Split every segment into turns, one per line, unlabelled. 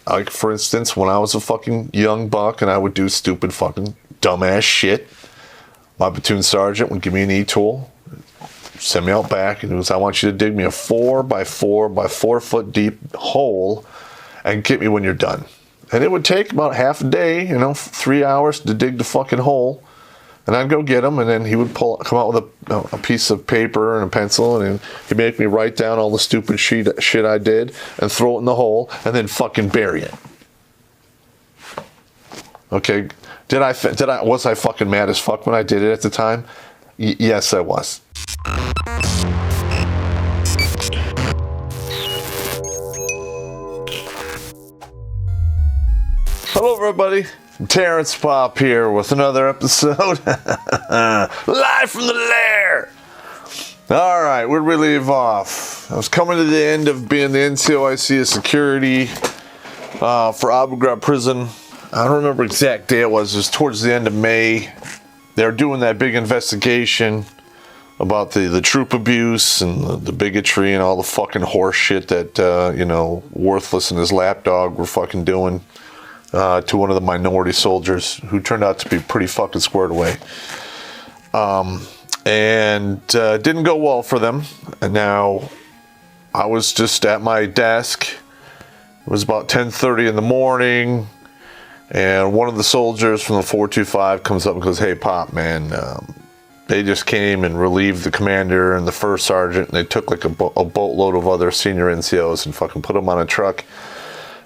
like for instance, when I was a fucking young buck and I would do stupid fucking dumbass shit, my platoon sergeant would give me an E-tool, send me out back, and it was, I want you to dig me a 4 by 4 by 4 foot deep hole and get me when you're done. And it would take about half a day, 3 hours to dig the fucking hole. And I'd go get him, and then he would come out with a piece of paper and a pencil, and he'd make me write down all the stupid shit I did and throw it in the hole and then fucking bury it. Okay, was I fucking mad as fuck when I did it at the time? Yes, I was. Hello, everybody. Terrence Pop here with another episode. Live from the lair. All right, where'd we leave off? I was coming to the end of being the NCOIC of security for Abu Ghraib prison. I don't remember the exact day it was. It was towards the end of May. They were doing that big investigation about the troop abuse and the bigotry and all the fucking horse shit that, Worthless and his lapdog were fucking doing to one of the minority soldiers who turned out to be pretty fucking squared away. And didn't go well for them. And now I was just at my desk. It was about 10:30 in the morning. And one of the soldiers from the 425 comes up and goes, "Hey, Pop, man, they just came and relieved the commander and the first sergeant, and they took like a boatload of other senior NCOs and fucking put them on a truck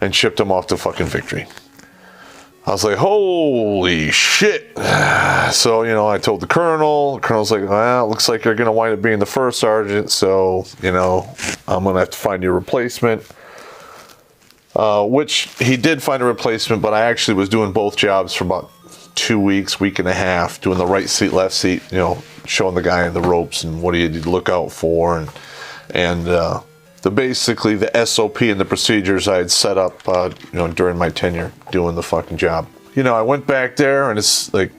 and shipped them off to fucking Victory." I was like, holy shit. So, I told the colonel. The colonel's like, well, it looks like you're going to wind up being the first sergeant, so, I'm going to have to find you a replacement. Which he did find a replacement, but I actually was doing both jobs for about 2 weeks, week and a half, doing the right seat, left seat, showing the guy the ropes and what he had to look out for, and basically the SOP and the procedures I had set up, during my tenure doing the fucking job. I went back there, and it's like,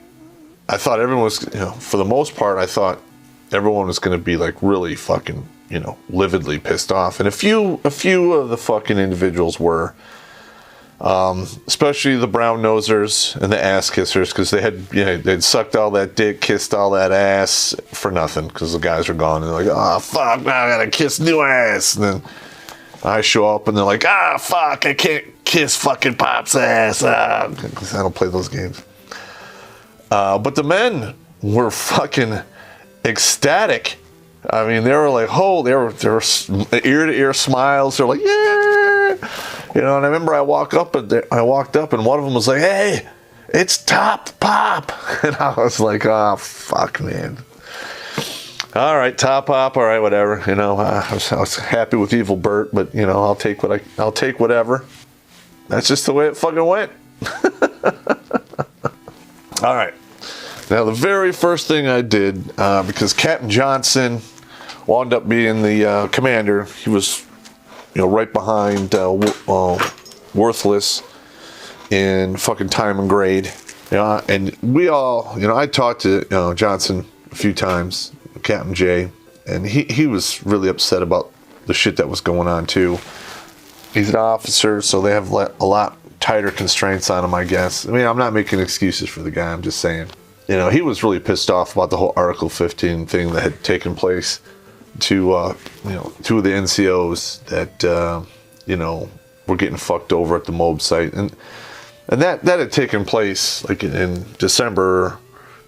I thought everyone was, for the most part, I thought everyone was going to be like really fucking, lividly pissed off. And a few of the fucking individuals were, especially the brown nosers and the ass kissers, because they'd sucked all that dick, kissed all that ass for nothing, because the guys are gone, and they're like, oh fuck, now I gotta kiss new ass. And then I show up and they're like, fuck, I can't kiss fucking Pop's ass, because I don't play those games. But the men were fucking ecstatic. I mean, they were like, they were ear to ear smiles. They're like, yeah. And I remember I walked up and one of them was like, "Hey, it's Top Pop." And I was like, "Oh, fuck, man. All right, Top Pop, all right, whatever." I was happy with Evil Bert, but I'll take whatever. That's just the way it fucking went. All right. Now, the very first thing I did, because Captain Johnson wound up being the commander, he was, right behind Worthless in fucking time and grade. And we all, I talked to Johnson a few times, Captain J, and he was really upset about the shit that was going on too. He's an officer, so they have a lot tighter constraints on him, I guess. I mean, I'm not making excuses for the guy, I'm just saying. He was really pissed off about the whole Article 15 thing that had taken place to, two of the NCOs that, were getting fucked over at the MOB site. And that had taken place like in December,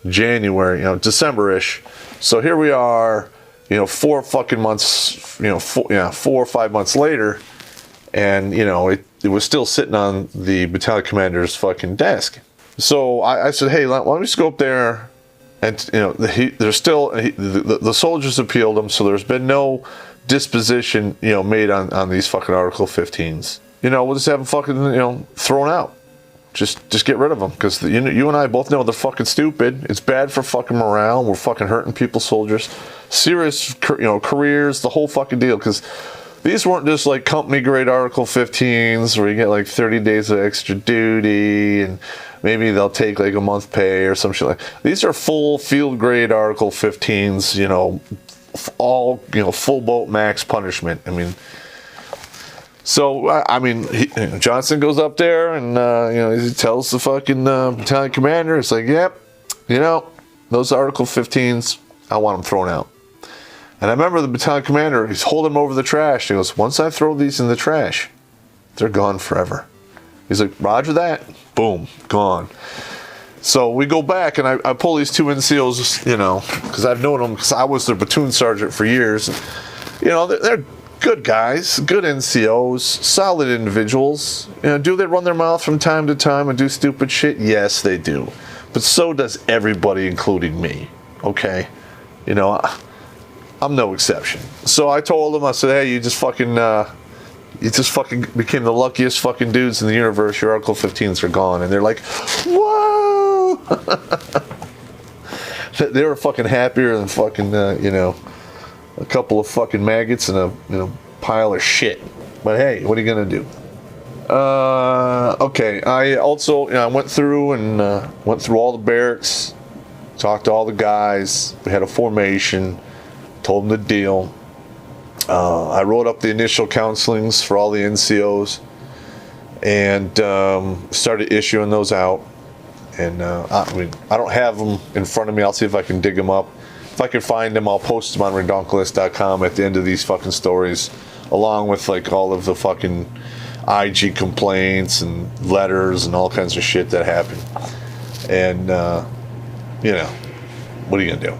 January, December-ish. So here we are, 4 fucking months, 4 or 5 months later, and, it was still sitting on the battalion commander's fucking desk. So I said, hey, why don't we just go up there, and there's still the soldiers appealed him, so there's been no disposition made on these fucking Article 15s. We'll just have them fucking thrown out. Just get rid of them, because you and I both know they're fucking stupid. It's bad for fucking morale. We're fucking hurting people's soldiers, serious careers, the whole fucking deal. Because these weren't just like company grade Article 15s where you get like 30 days of extra duty and maybe they'll take like a month pay or some shit like. These are full field grade Article 15s, all full boat max punishment. I mean, So, I mean, Johnson goes up there and, he tells the fucking battalion commander, it's like, yep, those Article 15s, I want them thrown out. And I remember the battalion commander, he's holding them over the trash. He goes, once I throw these in the trash, they're gone forever. He's like, roger that. Boom, gone. So we go back and I pull these two NCOs, because I've known them because I was their platoon sergeant for years. They're good guys, good NCOs, solid individuals. Do they run their mouth from time to time and do stupid shit? Yes, they do. But so does everybody, including me. Okay? I'm no exception. So I told them, I said, hey, you just fucking became the luckiest fucking dudes in the universe. Your Article 15s are gone. And they're like, whoa! They were fucking happier than fucking, a couple of fucking maggots and a pile of shit. But hey, what are you gonna do? Okay. I also, I went through all the barracks, talked to all the guys. We had a formation, told them the deal. I wrote up the initial counselings for all the NCOs and started issuing those out. And I don't have them in front of me. I'll see if I can dig them up. If I can find them, I'll post them on redonkulous.com at the end of these fucking stories, along with like all of the fucking IG complaints and letters and all kinds of shit that happened. And, what are you gonna do?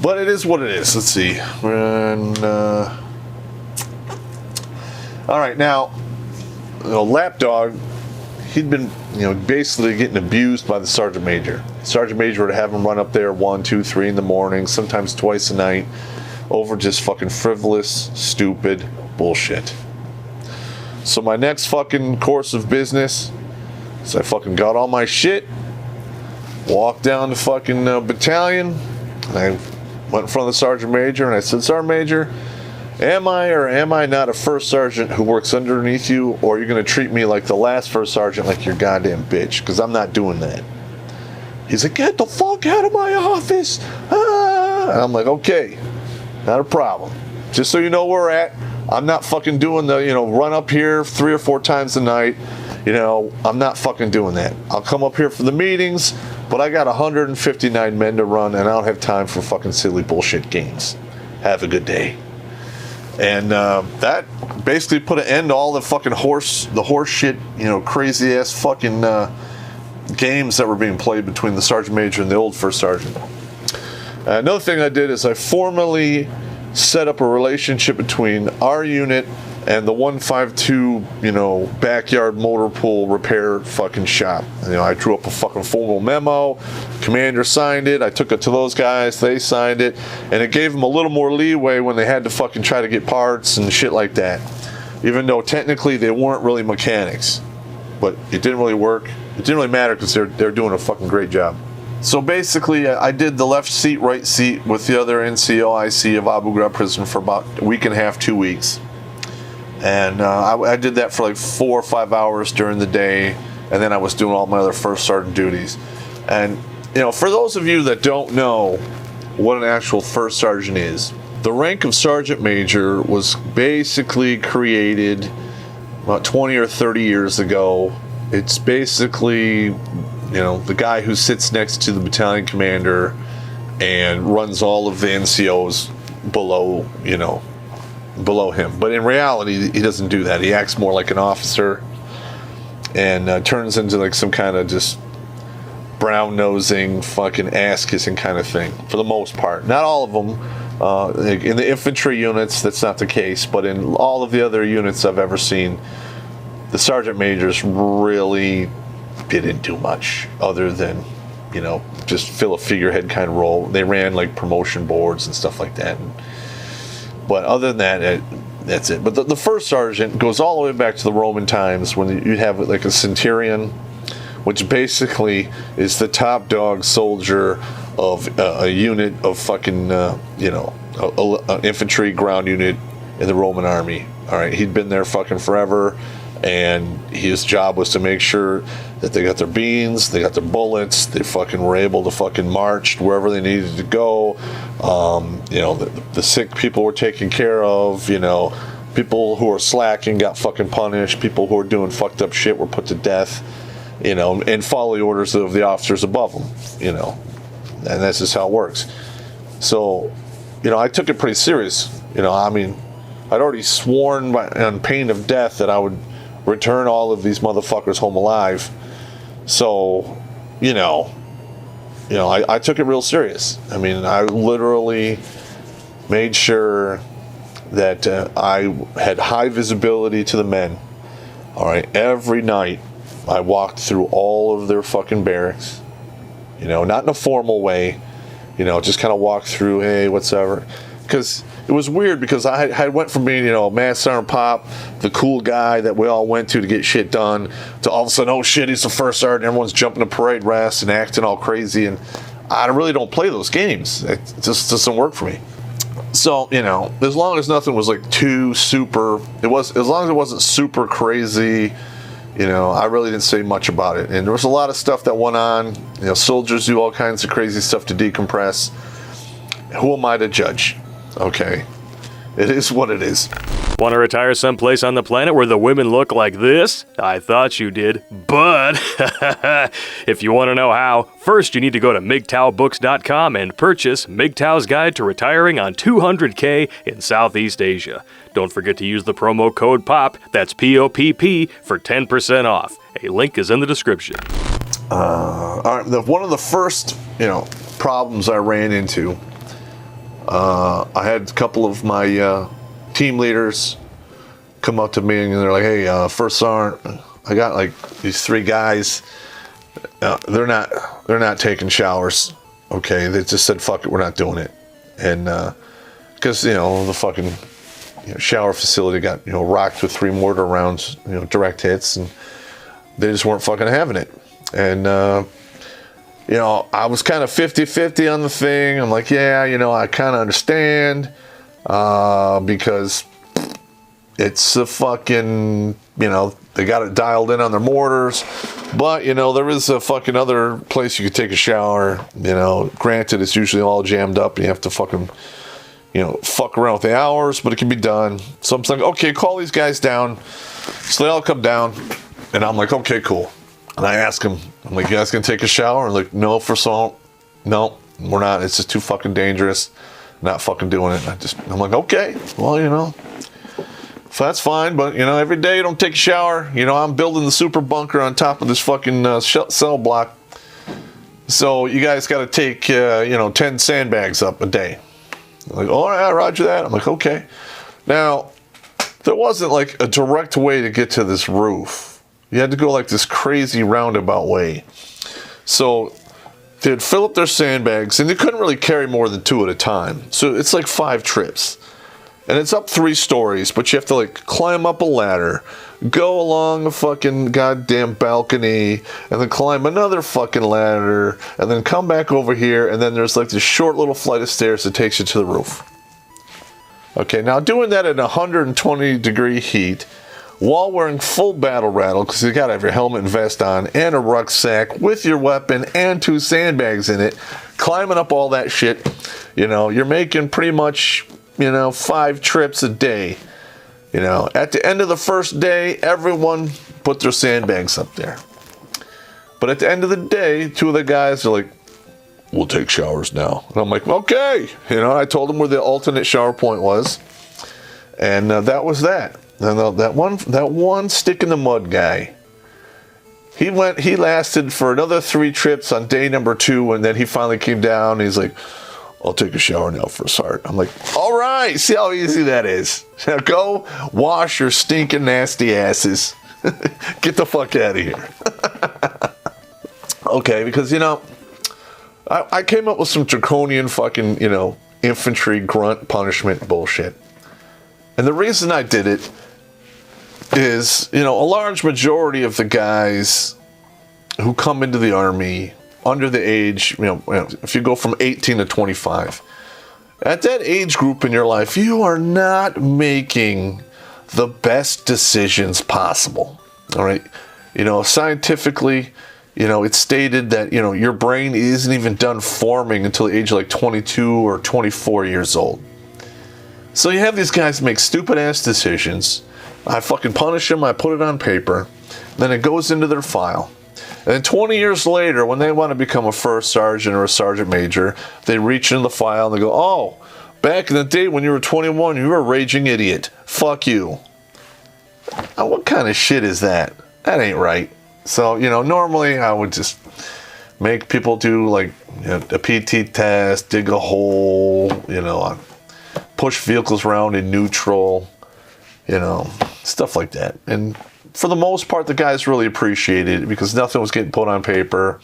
But it is what it is. Let's see. All right, now, Lapdog, he'd been, basically getting abused by the sergeant major. Sergeant major would have him run up there 1, 2, 3 in the morning, sometimes twice a night, over just fucking frivolous, stupid bullshit. So my next fucking course of business is I fucking got all my shit, walked down to fucking battalion, and I went in front of the sergeant major and I said, Sergeant Major, am I or am I not a first sergeant who works underneath you, or are you going to treat me like the last first sergeant, like your goddamn bitch? Because I'm not doing that. He's like, get the fuck out of my office. Ah! And I'm like, okay, not a problem. Just so you know where we're at, I'm not fucking doing the, run up here 3 or 4 times a night. I'm not fucking doing that. I'll come up here for the meetings, but I got 159 men to run, and I don't have time for fucking silly bullshit games. Have a good day. And that basically put an end to all the fucking horse shit, crazy ass fucking games that were being played between the sergeant major and the old first sergeant. Another thing I did is I formally set up a relationship between our unit and the 152, backyard motor pool repair fucking shop. I drew up a fucking formal memo. Commander signed it. I took it to those guys. They signed it. And it gave them a little more leeway when they had to fucking try to get parts and shit like that. Even though technically they weren't really mechanics. But it didn't really work. It didn't really matter because they're doing a fucking great job. So basically, I did the left seat, right seat with the other NCO IC of Abu Ghraib prison for about a week and a half, 2 weeks. And I did that for like 4 or 5 hours during the day, and then I was doing all my other first sergeant duties. And for those of you that don't know what an actual first sergeant is, the rank of sergeant major was basically created about 20 or 30 years ago. It's basically the guy who sits next to the battalion commander and runs all of the NCOs below him. But in reality, he doesn't do that. He acts more like an officer and turns into like some kind of just brown-nosing, fucking ass-kissing kind of thing, for the most part. Not all of them. In the infantry units, that's not the case, but in all of the other units I've ever seen, the sergeant majors really didn't do much other than, just fill a figurehead kind of role. They ran like promotion boards and stuff like that. But other than that, that's it. But the first sergeant goes all the way back to the Roman times when you have like a centurion, which basically is the top dog soldier of a unit of fucking, an infantry ground unit in the Roman army. All right, he'd been there fucking forever, and his job was to make sure that they got their beans, they got their bullets, they fucking were able to fucking march wherever they needed to go. The sick people were taken care of, People who are slacking got fucking punished. People who are doing fucked up shit were put to death, and follow the orders of the officers above them, and that's just how it works. So, I took it pretty serious. I mean, I'd already sworn on pain of death that I would return all of these motherfuckers home alive. So, I took it real serious. I mean, I literally made sure that I had high visibility to the men. All right, every night I walked through all of their fucking barracks. Not in a formal way. Just kind of walked through, hey, whatever. Because it was weird, because I went from being, Master Sergeant Pop, the cool guy that we all went to get shit done, to all of a sudden, oh shit, he's the first sergeant, everyone's jumping to parade rest and acting all crazy, and I really don't play those games. It just doesn't work for me. So, as long as nothing was like too super, as long as it wasn't super crazy, I really didn't say much about it. And there was a lot of stuff that went on. Soldiers do all kinds of crazy stuff to decompress. Who am I to judge? Okay. It is what it is.
Want to retire someplace on the planet where the women look like this? I thought you did. But if you want to know how, first you need to go to MGTOWbooks.com and purchase MGTOW's Guide to Retiring on 200K in Southeast Asia. Don't forget to use the promo code POP, that's P-O-P-P, for 10% off. A link is in the description.
All right, one of the first, problems I ran into, I had a couple of my team leaders come up to me and they're like, hey, First Sergeant, I got like these 3 guys. They're not taking showers. Okay, they just said, fuck it, we're not doing it. And because the fucking shower facility got rocked with 3 mortar rounds, direct hits, and they just weren't fucking having it. And I was kind of 50-50 on the thing. I'm like, yeah, I kind of understand, because it's a fucking, they got it dialed in on their mortars, but, there is a fucking other place you could take a shower. Granted, it's usually all jammed up and you have to fucking, fuck around with the hours, but it can be done. So I'm like, okay, call these guys down. So they all come down, and I'm like, okay, cool. And I ask them, I'm like, you guys gonna take a shower? And like, no, for salt. No, we're not. It's just too fucking dangerous. Not fucking doing it. I'm like, okay, well, so that's fine, but every day you don't take a shower. I'm building the super bunker on top of this fucking cell block. So you guys got to take 10 sandbags up a day. I'm like, all right, roger that. I'm like, okay. Now, there wasn't like a direct way to get to this roof. You had to go like this crazy roundabout way. So they'd fill up their sandbags, and they couldn't really carry more than 2 at a time. So it's like 5 trips. And it's up 3 stories, but you have to like climb up a ladder, go along a fucking goddamn balcony, and then climb another fucking ladder, and then come back over here, and then there's like this short little flight of stairs that takes you to the roof. Okay, now doing that at 120-degree heat, while wearing full battle rattle, because you gotta have your helmet and vest on, and a rucksack with your weapon and 2 sandbags in it, climbing up all that shit, you're making pretty much 5 trips a day. At the end of the first day, everyone put their sandbags up there. But at the end of the day, 2 of the guys are like, we'll take showers now. And I'm like, okay. I told them where the alternate shower point was. And that was that. And that one stick in the mud guy, he lasted for another 3 trips on day number 2, and then he finally came down, and he's like, I'll take a shower now for a start. I'm like, all right, see how easy that is. Now go wash your stinking nasty asses. Get the fuck out of here. Okay, because, I came up with some draconian fucking, infantry grunt punishment bullshit. And the reason I did it is, a large majority of the guys who come into the Army under the age, if you go from 18 to 25, at that age group in your life, you are not making the best decisions possible. All right. Scientifically, it's stated that, your brain isn't even done forming until the age of like 22 or 24 years old. So you have these guys make stupid ass decisions. I fucking punish them. I put it on paper. Then it goes into their file. And then 20 years later, when they want to become a first sergeant or a sergeant major, they reach into the file and they go, oh, back in the day when you were 21, you were a raging idiot. Fuck you. Now, what kind of shit is that? That ain't right. So, normally I would just make people do like a PT test, dig a hole, push vehicles around in neutral, stuff like that. And for the most part, the guys really appreciated it because nothing was getting put on paper.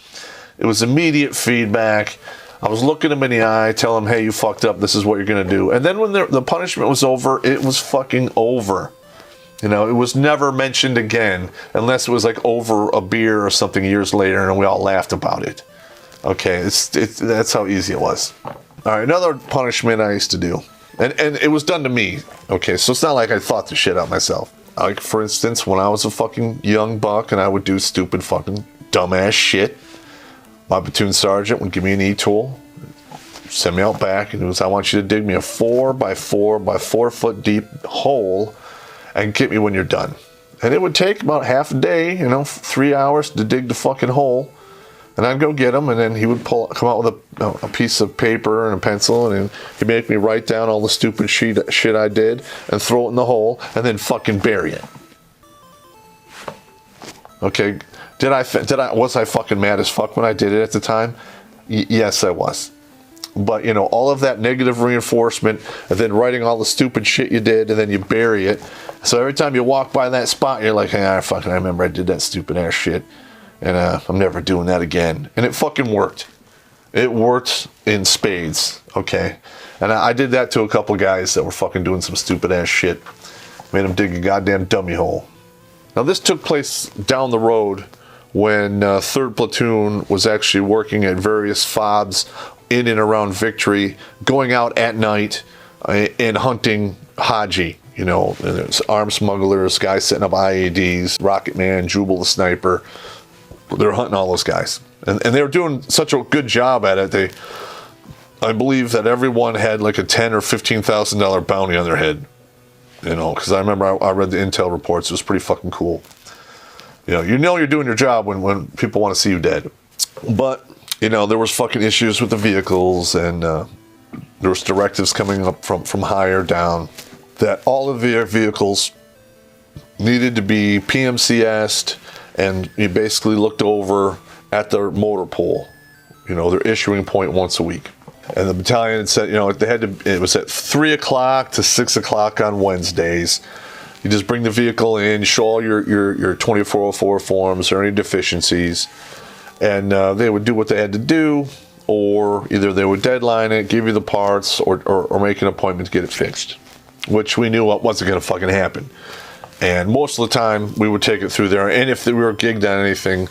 It was immediate feedback. I was looking them in the eye, telling them, hey, you fucked up. This is what you're going to do. And then when the punishment was over, it was fucking over. It was never mentioned again unless it was like over a beer or something years later and we all laughed about it. Okay, that's how easy it was. All right, another punishment I used to do. And it was done to me. Okay, so it's not like I thought the shit out myself. Like, for instance, when I was a fucking young buck and I would do stupid fucking dumbass shit, my platoon sergeant would give me an E-tool, send me out back, and it was, I want you to dig me a 4x4 by 4 foot deep hole and get me when you're done. And it would take about half a day, 3 hours to dig the fucking hole. And I'd go get him, and then he would come out with a piece of paper and a pencil, and he'd make me write down all the stupid shit I did and throw it in the hole, and then fucking bury it. Okay, was I fucking mad as fuck when I did it at the time? Yes, I was. But, all of that negative reinforcement, and then writing all the stupid shit you did, and then you bury it. So every time you walk by that spot, you're like, hey, I remember I did that stupid ass shit. And I'm never doing that again. And it fucking worked. It worked in spades, okay? And I did that to a couple guys that were fucking doing some stupid ass shit. Made them dig a goddamn dummy hole. Now this took place down the road when 3rd Platoon was actually working at various FOBs in and around Victory, going out at night and hunting Haji. There's arms smugglers, guys setting up IEDs, Rocket Man, Jubal the Sniper. They were hunting all those guys. And they were doing such a good job at it. I believe that everyone had like a $10,000 or $15,000 bounty on their head. Because I remember I read the intel reports. It was pretty fucking cool. You're doing your job when people want to see you dead. But, there was fucking issues with the vehicles, and there was directives coming up from higher down that all of their vehicles needed to be PMCS'd, and you basically looked over at their motor pool, their issuing point once a week. And the battalion said, it was at 3 o'clock to 6 o'clock on Wednesdays. You just bring the vehicle in, show all your 2404 forms or any deficiencies, and they would do what they had to do, or either they would deadline it, give you the parts, or make an appointment to get it fixed, which we knew wasn't going to fucking happen. And most of the time, we would take it through there. And if we were gigged on anything,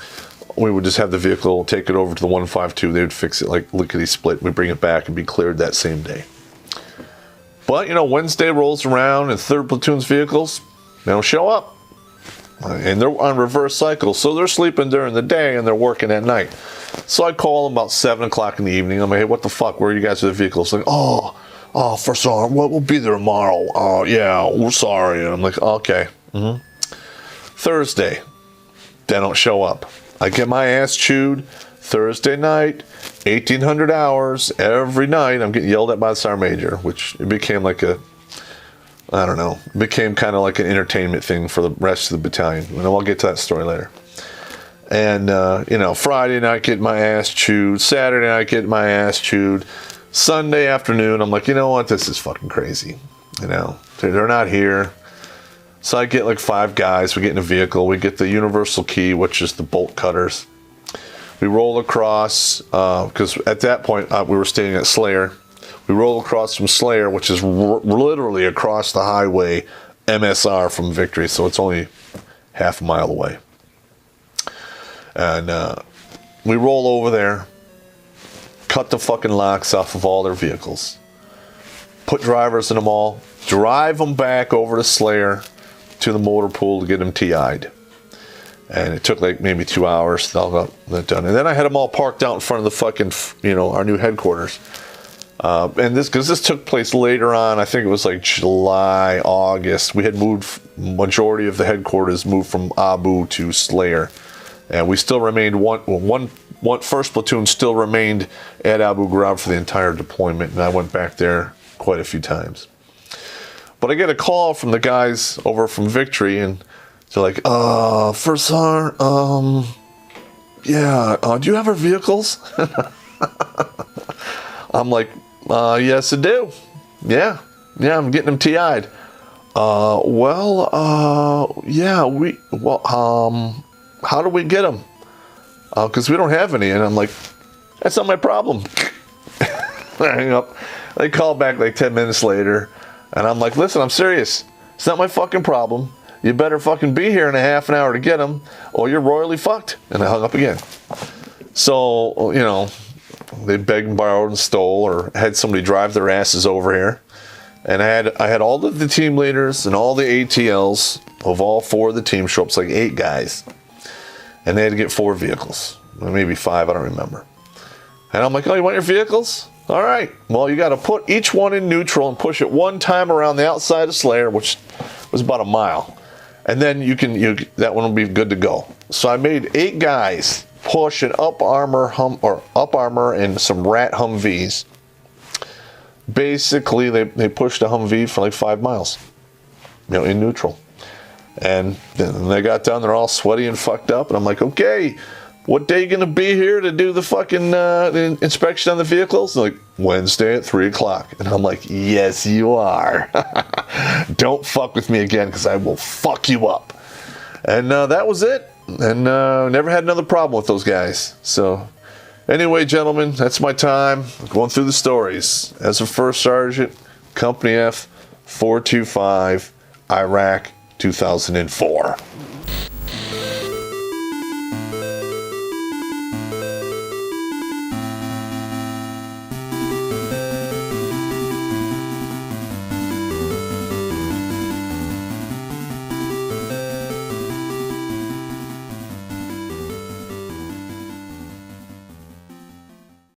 we would just have the vehicle, take it over to the 152. They would fix it like lickety-split. We'd bring it back and be cleared that same day. But, Wednesday rolls around and 3rd Platoon's vehicles, they don't show up. And they're on reverse cycle. So they're sleeping during the day and they're working at night. So I call them about 7 o'clock in the evening. I'm like, hey, what the fuck? Where are you guys with the vehicles? Like, oh, for sorry, we'll be there tomorrow. Oh, yeah, we're sorry. And I'm like, okay. Mm-hmm. Thursday, they don't show up. I get my ass chewed Thursday night, 1,800 hours every night. I'm getting yelled at by the sergeant major, which it became like became kind of like an entertainment thing for the rest of the battalion. And I'll get to that story later. And, Friday night, getting my ass chewed. Saturday night, getting my ass chewed. Sunday afternoon, I'm like, you know what? This is fucking crazy. They're not here. So I get like 5 guys. We get in a vehicle. We get the universal key, which is the bolt cutters. We roll across, because at that point, we were staying at Slayer. We roll across from Slayer, which is literally across the highway, MSR from Victory. So it's only half a mile away. And we roll over there, cut the fucking locks off of all their vehicles, put drivers in them all, drive them back over to Slayer to the motor pool to get them TI'd. And it took like maybe 2 hours to all got that done. And then I had them all parked out in front of the fucking, our new headquarters. And this took place later on. I think it was like July, August. We had moved, majority of the headquarters moved from Abu to Slayer, and we still remained one first platoon still remained at Abu Ghraib for the entire deployment, and I went back there quite a few times. But I get a call from the guys over from Victory, and they're like, First Sergeant, yeah, do you have our vehicles? I'm like, yes, I do. Yeah, I'm getting them TI'd. Yeah, how do we get them? Because we don't have any. And I'm like, that's not my problem. I hang up. They call back like 10 minutes later, and I'm like, listen, I'm serious. It's not my fucking problem. You better fucking be here in a half an hour to get them, or you're royally fucked. And I hung up again. So, you know, they begged and borrowed and stole, or had somebody drive their asses over here. And I had all of the team leaders and all the ATLs of all 4 of the team show up. It's like 8 guys. And they had to get 4 vehicles. Or maybe 5, I don't remember. And I'm like, oh, you want your vehicles? All right. Well, you got to put each one in neutral and push it one time around the outside of Slayer, which was about a mile. And then that one will be good to go. So I made 8 guys push an up armor and some rat Humvees. Basically, they pushed a Humvee for like 5 miles, in neutral. And then they got down, they're all sweaty and fucked up. And I'm like, okay, what day you going to be here to do the fucking the inspection on the vehicles? They're like, Wednesday at 3 o'clock. And I'm like, yes, you are. Don't fuck with me again, because I will fuck you up. And that was it. And never had another problem with those guys. So anyway, gentlemen, that's my time going through the stories. As a First Sergeant, Company F, 425, Iraq, 2004.